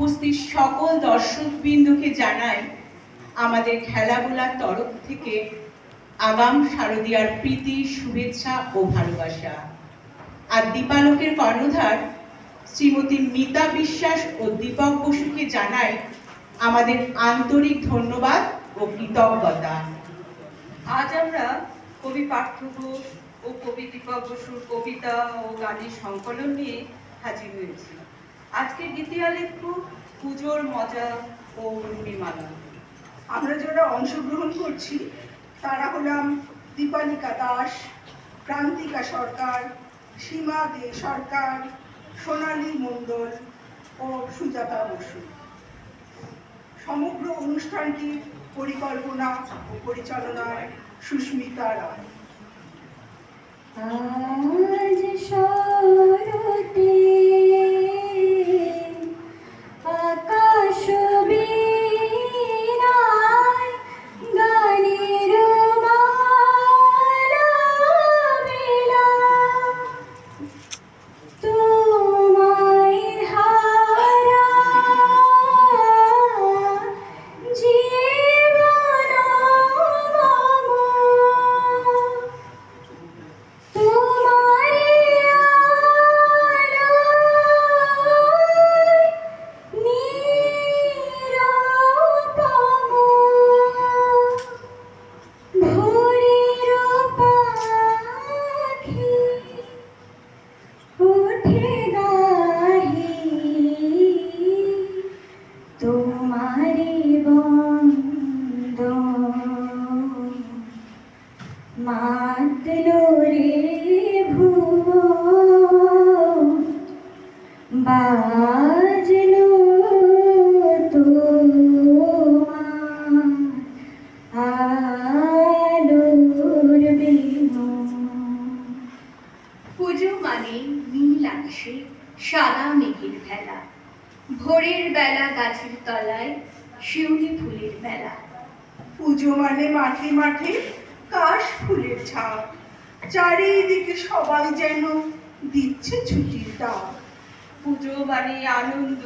উপস্থিত সকল দর্শকবৃন্দকে জানাই আমাদের খেলাধুলার তরফ থেকে আগাম শারদীয়ার প্রীতি, শুভেচ্ছা ও ভালোবাসা। আর দীপালোকের কর্ণধার শ্রীমতী মিতা বিশ্বাস ও দীপক বসুকে জানাই আমাদের আন্তরিক ধন্যবাদ ও কৃতজ্ঞতা। আজ আমরা কবি পার্থ ঘোষ ও কবি দীপক বসুর কবিতা ও গানের সংকলন নিয়ে হাজির হয়েছি। আজকের গীতিআলেখ্য পুজোর মজা ও উর্মিমালা। আমরা যারা অংশগ্রহণ করছি তারা হলাম দীপালিকা দাস, প্রান্তিকা সরকার, সীমা দে সরকার, সোনালী মণ্ডল ও সুজাতা বসু। সমগ্র অনুষ্ঠানটির পরিকল্পনা ও পরিচালনায় সুস্মিতা রায়। আজ শরতে আকাশ বীণায় গানের মালা মেলা, তোমায় হারা জীবন মম, তোমারি আলোয় নিরুপম, ভোরের পাখি উঠে গাহি তোমারি বন্দন, মাতলো রে ভুবন, বাজলো তোমার আলোর বিনুন। পুজো মানে নীল আকাশে সাদা মেঘের ভেলা, ভোরের বেলা গাছের তলায় শিউলি ফুলের মেলা। পুজো মানে মাঠে মাঠে কাশ ফুলের ঝাঁক, চারিদিকে সবাই যেন দিচ্ছে ছুটির ডাক। পুজো মানে আনন্দ,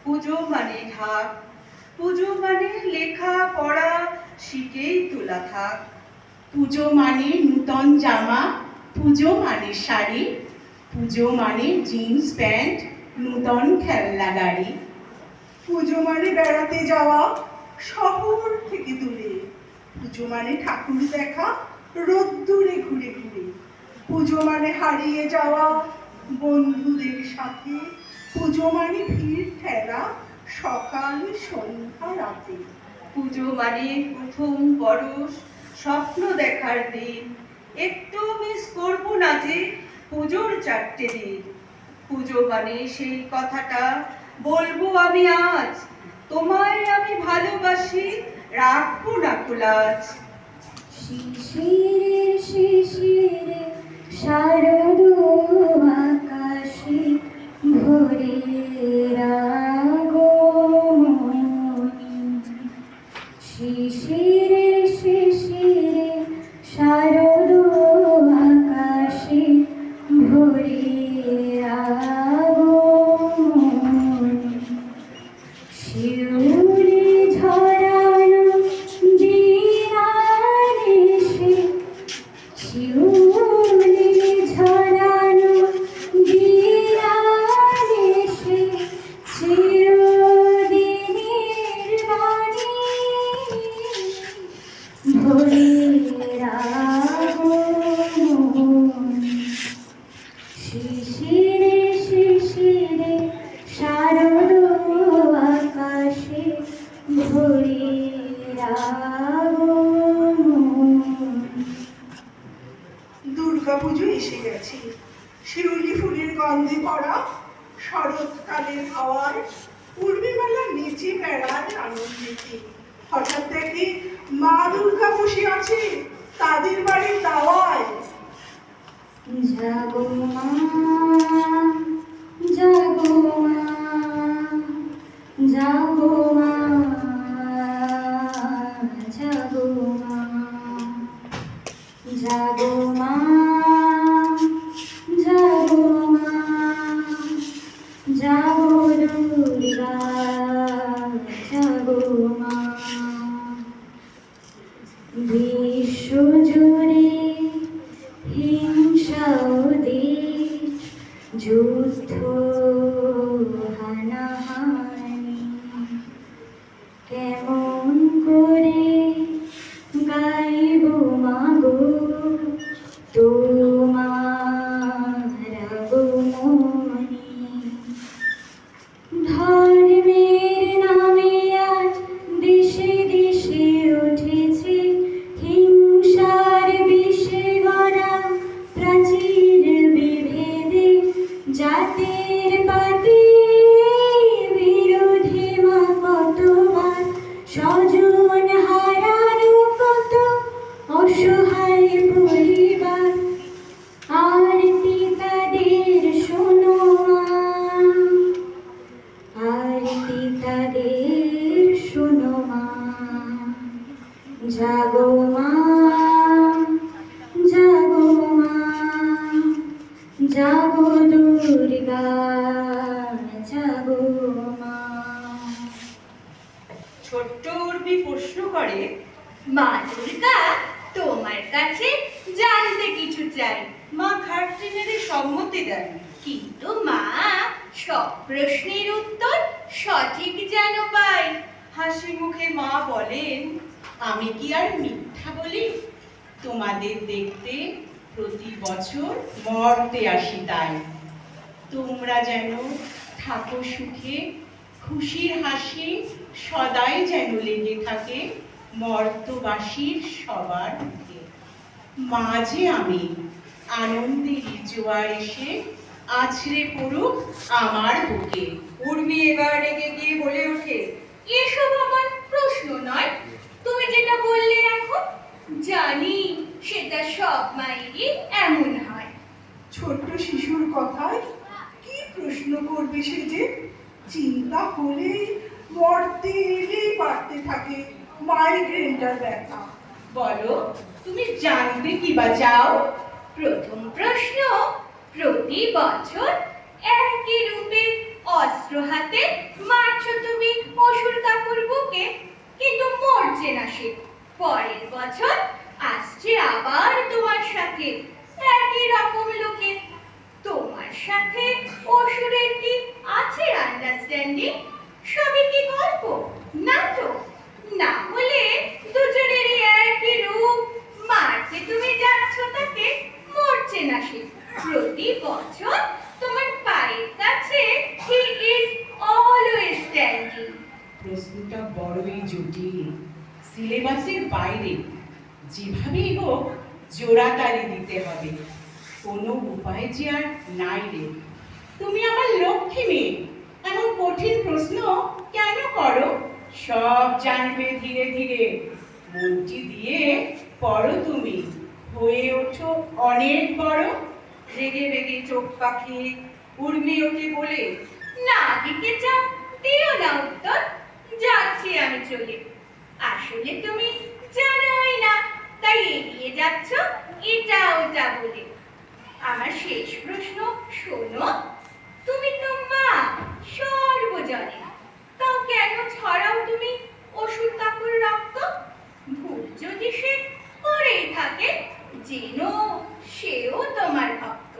পুজো মানে ঢাক, পুজো মানে লেখা পড়া শিখেই তোলা থাক। পুজো মানে নূতন জামা, পুজো মানে শাড়ি, পুজো মানে জিন্স প্যান্ট, নূতন খেলনা গাড়ি। পুজো মানে বেড়াতে যাওয়া শহর থেকে দূরে, পুজো মানে ঠাকুর দেখা রোদ্দুরে ঘুরে ঘুরে। পুজো মানে হারিয়ে যাওয়া বন্ধুদের সাথে, পুজো মানে ভিড় ঠেলা সকাল সন্ধ্যা রাতে। পুজো মানে প্রথম বরস, স্বপ্ন দেখার দিন, একটু মিস করবো না যে পুজোর 4টে দিন। পুজো মানে সেই কথাটা বলবো আমি আজ, তোমায় আমি ভালোবাসি, রাখবো না খোলাজ। শিশিরে শিশিরে শারদ আকাশে ভোরের আগমনী, শিশিরে শিশিরে শারদ আকাশে ভোরের আগমনী, শিউলি ঝরানো দিনানিশে, শিউলি ঝরানো দিনানিশে, চিরদিনের বাণী ভোরের আগমনী, শিশিরে শিশিরে শারদ আকাশে ভোরের আগমনী। দুর্গাপুজো এসে গেছে, শিউলি ফুলের গন্ধে ভরা শরৎকালের হাওয়ায় উর্মিমালা নেচে বেড়ায় আনন্দিতে। হঠাৎ দেখে মা দুর্গা বসে আছে তাদের বাড়ির দাওয়ায়। জাগো মা, জাগো মা, জাগো মা, জাগো মা, জাগো মা, জাগো মা, জাগো দুর্গা জাগো মা। বিশ্বজুড়ে হিংসা ওদের, যুদ্ধ হানাহানি, কেমন করে গাইব মাগো তোমার আগমনী। ধর্মের নামে আজ দেশে দেশে উঠেছে হিংসার বিষে গড়া প্রাচীর বিভেদে, জাতের পাতির বিরোধী মা কতবার স্বজন হারানো, কত অসহায় পরিবার। আরতি তাদের শোনো মা, আরতি তাদের শোনো মা। জাগো মা, জাগো মা, জাগো দুর্গা জাগো মা। ছোট্ট উর্মি প্রশ্ন করে, মা দুর্গা তোমার কাছে জানতে কিছু চাই। মা খাটটি নেড়ে সম্মতি দেন। কিন্তু মা সব প্রশ্নের উত্তর সঠিক যেন পাই। হাসি মুখে মা বলেন, আমি কি আর মিথ্যা বলি? তোমাদের দেখতে প্রতি বছর মর্তে আসি তাই। তোমরা যেন থাকো সুখে, খুশির হাসি সদাই যেন লেগে থাকে মর্তবাসীর সবার মুখে। মাঝে আমি আনন্দেরই জোয়ার এসে আছড়ে পড়ুক আমার বুকে। উর্মি এবার রেগে গিয়ে বলে ওঠে, এসব আমার প্রশ্ন নয়, তুমি যেটা বললে রাখো। জানি সেটা সব মায়েরই এমন হয়। ছোট্ট শিশুর কথায় কি প্রশ্ন করবে সে যে? চিন্তা হলেই মরতে এলেই বাড়তে থাকে মাইগ্রেনটার ব্যথা। বলো, তুমি জানতে কি বা চাও? প্রথম প্রশ্ন, প্রতি বছর একই রূপে অস্ত্র হাতে মারছো তুমি অসুর কাকুর বুকে, কিন্তু মরছে না সে। পরের বছর আসছে আবার তোমার সাথে একই রকম লোকে। তোমার সাথে অসুরের কি আছে আন্ডারস্ট্যান্ডিং? সবই কি গল্প, নাটক? না হলে দুজনেরই একই রূপ, মারতে তুমি যাচ্ছ তাকে, মরছে না সে। প্রতি বছর তোমার পায়ের কাছে he is always standing। প্রশ্নটা বড়ই জটিল, সিলেবাসের বাইরে। যেভাবেই হোক জোড়াতালি দিতে হবে, কোনো উপায় যে আর নাই রে। তুমি আমার লক্ষ্মী মেয়ে, এমন কঠিন প্রশ্ন কেন করো? সব জানবে ধীরে ধীরে, মনটি দিয়ে পড়ো তুমি, হয়ে ওঠো অনেক বড়। রেগে রেগে চোখ পাখি উর্মি ওকে বলে, না দিতে চাও দিও না উত্তর, যাচ্ছি আমি চলে। আসলে তুমি জানোই না, তাই এগিয়ে যাচ্ছ এটা ওটা বলে। আমার শেষ প্রশ্ন শোনো, তুমি তো মা সর্বজনে, তাও কেন ছড়াও তুমি অসুর কাকুর রক্ত? ভুল যদি সে করেই থাকে, যেন সেও তোমার ভক্ত।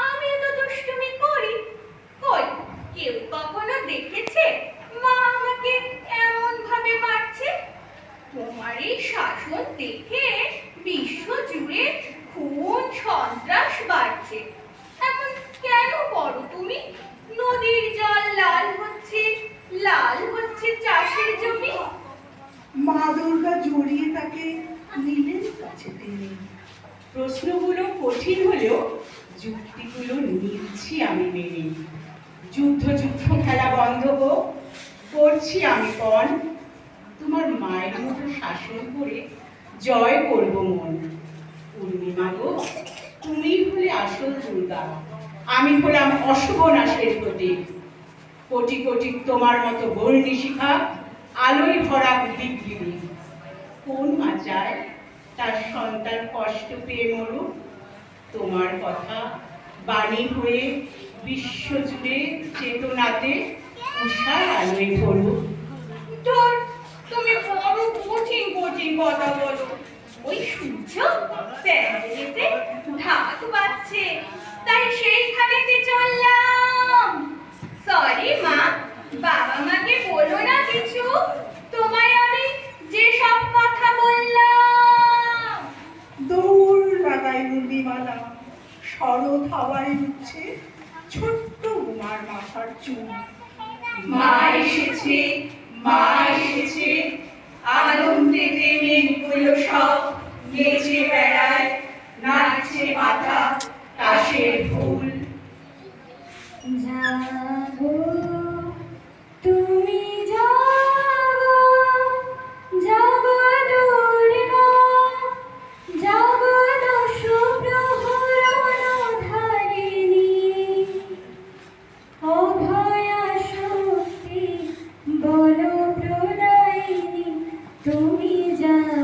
আমিও তো দুষ্টুমি করি, কই কেউ কখনো দেখেছে মা আমাকে এমন ভাবে মারছে? তোমার এই শাসন দেখে বিশ্ব জুড়ে খুন সন্ত্রাস বাড়ছে। এখন কেন করো তুমি? নদীর জল লাল হচ্ছে চাষের জমি। মা দুর্গা জড়িয়ে তাকে নিলেন কাছে টেনে। প্রশ্নগুলো কঠিন হলেও যুক্তিগুলো নিচ্ছি আমি মেনে। যুদ্ধ খেলা বন্ধ হোক, করছি আমি পণ। তোমার মায়ের মতো শাসন করে জয় করব মন। পূর্ণিমা গো, তুমি হলে আসল দুর্গা, আমি হলাম অশুভ নাশের প্রতীক। কোটি কোটি তোমার মতো বর্ণি শিখা, আলোয় ভরা দিকগিরি। কোন মা চায় তার সন্তান কষ্ট পেয়ে মরুক? তোমার কথা বাণী হয়ে বিশ্বজুড়ে চেতনাতে উষার আলোয় ভরুক। ধর, তুমি বড় কঠিন কঠিন কথা বলো। ওই সূর্য প্যান্ডেলেতে ঢাক বাজছে, তাই সেইখানেতে চললাম। সরি মা, বাবা মাকে বলো না কিছু, তোমায় আমি যে সব কথা বললাম। দৌড় লাগাই উর্মিমালা, শরৎ হাওয়ায় উঠছে ছোট্ট উমার মাথার চুল। মা এসেছে, মা এসেছে, আনন্দেতে মেঘগুলো সব নেচে বেড়ায়, নাচছে পাতা তাসের ফুল। জাগো তুমি জাগো, জাগো দুর্গা, জাগো দশ প্রহরণ ধারিণী, অভয়া শক্তি বল প্রদায়িনী, তুমি জাগো।